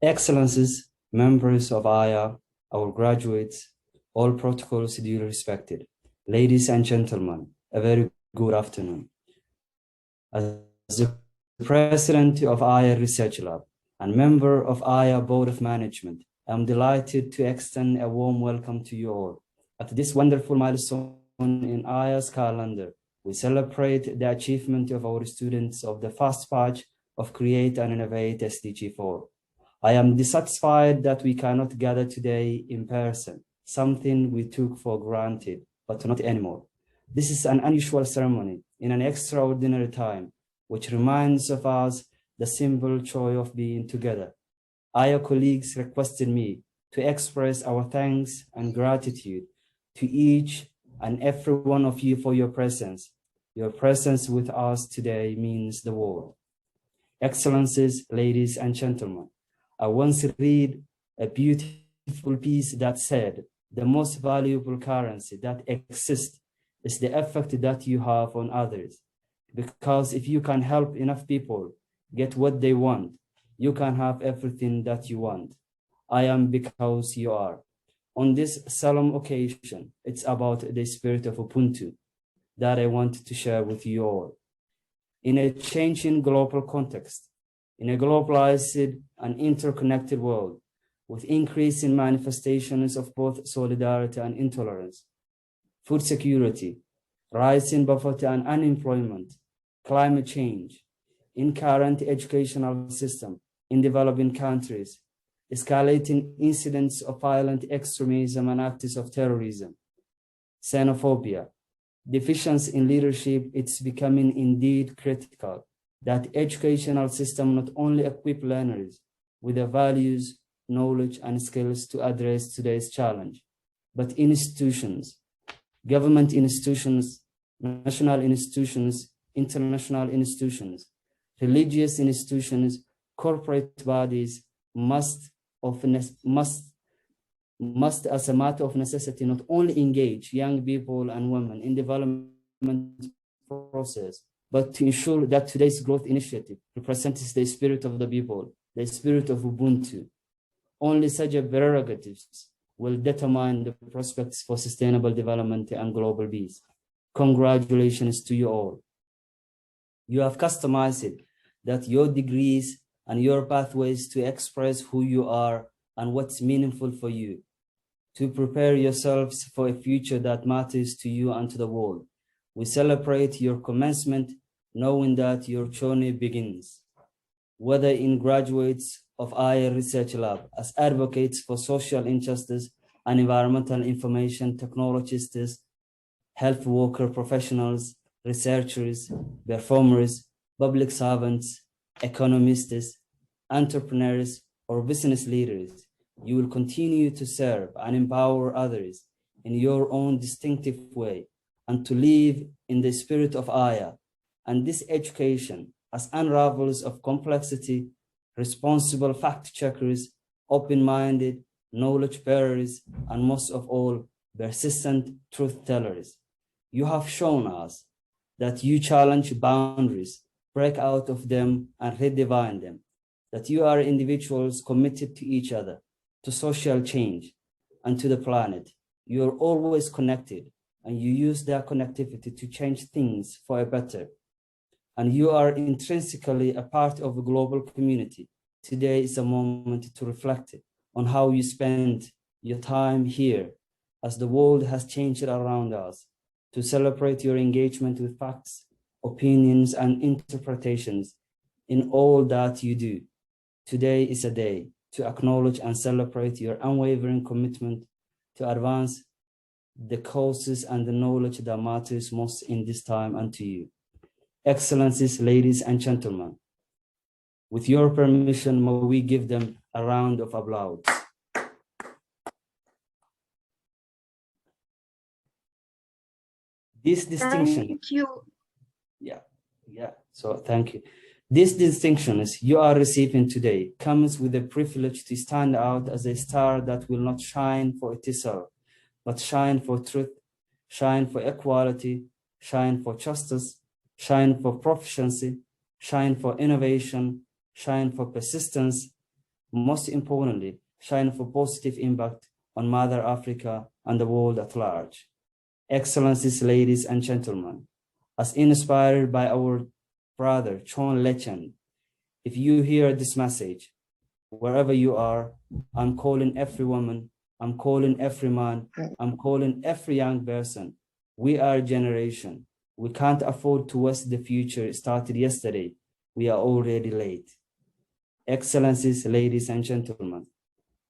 Excellencies, members of AYA, our graduates, all protocols duly respected. Ladies and gentlemen, a very good afternoon. As the president of AYA Research Lab and member of AYA Board of Management, I'm delighted to extend a warm welcome to you all. At this wonderful milestone in AYA's calendar, we celebrate the achievement of our students of the first batch of Create and Innovate SDG4. I am dissatisfied that we cannot gather today in person, something we took for granted, but not anymore. This is an unusual ceremony in an extraordinary time, which reminds of us the simple joy of being together. Our colleagues requested me to express our thanks and gratitude to each and every one of you for your presence. Your presence with us today means the world. Excellencies, ladies and gentlemen, I once read a beautiful piece that said, the most valuable currency that exists is the effect that you have on others. Because if you can help enough people get what they want, you can have everything that you want. I am because you are. On this solemn occasion, it's about the spirit of Ubuntu that I want to share with you all. In a changing global context, in a globalized and interconnected world, with increasing manifestations of both solidarity and intolerance, food security, rising poverty and unemployment, climate change, in current educational system in developing countries, escalating incidents of violent extremism and acts of terrorism, xenophobia, deficiency in leadership, it's becoming indeed critical that educational system not only equip learners with the values, knowledge, and skills to address today's challenge, but institutions, government institutions, national institutions, international institutions, religious institutions, corporate bodies must as a matter of necessity not only engage young people and women in development process, but to ensure that today's growth initiative represents the spirit of the people, the spirit of Ubuntu. Only such prerogatives will determine the prospects for sustainable development and global peace. Congratulations to you all. You have customized that your degrees and your pathways to express who you are and what's meaningful for you, to prepare yourselves for a future that matters to you and to the world. We celebrate your commencement, knowing that your journey begins. Whether in graduates of AYA Research Lab as advocates for social injustice and environmental information technologists, health worker professionals, researchers, performers, public servants, economists, entrepreneurs, or business leaders, you will continue to serve and empower others in your own distinctive way and to live in the spirit of AYA. And this education as unravels of complexity, responsible fact checkers, open-minded, knowledge bearers, and most of all, persistent truth tellers. You have shown us that you challenge boundaries, break out of them, and redefine them, that you are individuals committed to each other, to social change, and to the planet. You are always connected, and you use that connectivity to change things for a better. And you are intrinsically a part of a global community. Today is a moment to reflect on how you spend your time here as the world has changed around us, to celebrate your engagement with facts, opinions, and interpretations in all that you do. Today is a day to acknowledge and celebrate your unwavering commitment to advance the causes and the knowledge that matters most in this time and to you. Excellencies, ladies and gentlemen, with your permission, may we give them a round of applause. This distinction. Thank you. So thank you. This distinction you are receiving today comes with the privilege to stand out as a star that will not shine for itself, but shine for truth, shine for equality, shine for justice, shine for proficiency, shine for innovation, shine for persistence, most importantly, shine for positive impact on Mother Africa and the world at large. Excellencies, ladies and gentlemen, as inspired by our brother, John Legend, if you hear this message, wherever you are, I'm calling every woman, I'm calling every man, I'm calling every young person. We are a generation. We can't afford to waste the future started yesterday. We are already late. Excellencies, ladies and gentlemen,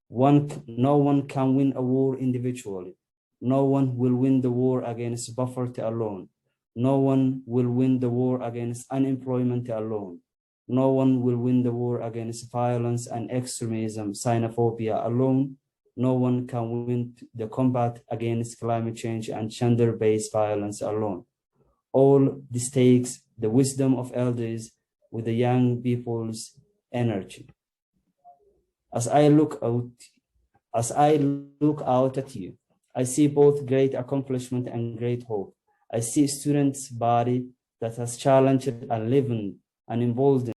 no one can win a war individually. No one will win the war against poverty alone. No one will win the war against unemployment alone. No one will win the war against violence and extremism, xenophobia alone. No one can win the combat against climate change and gender-based violence alone. All this takes the wisdom of elders with the young people's energy. As I look out at you, I see both great accomplishment and great hope. I see students' body that has challenged and lived and emboldened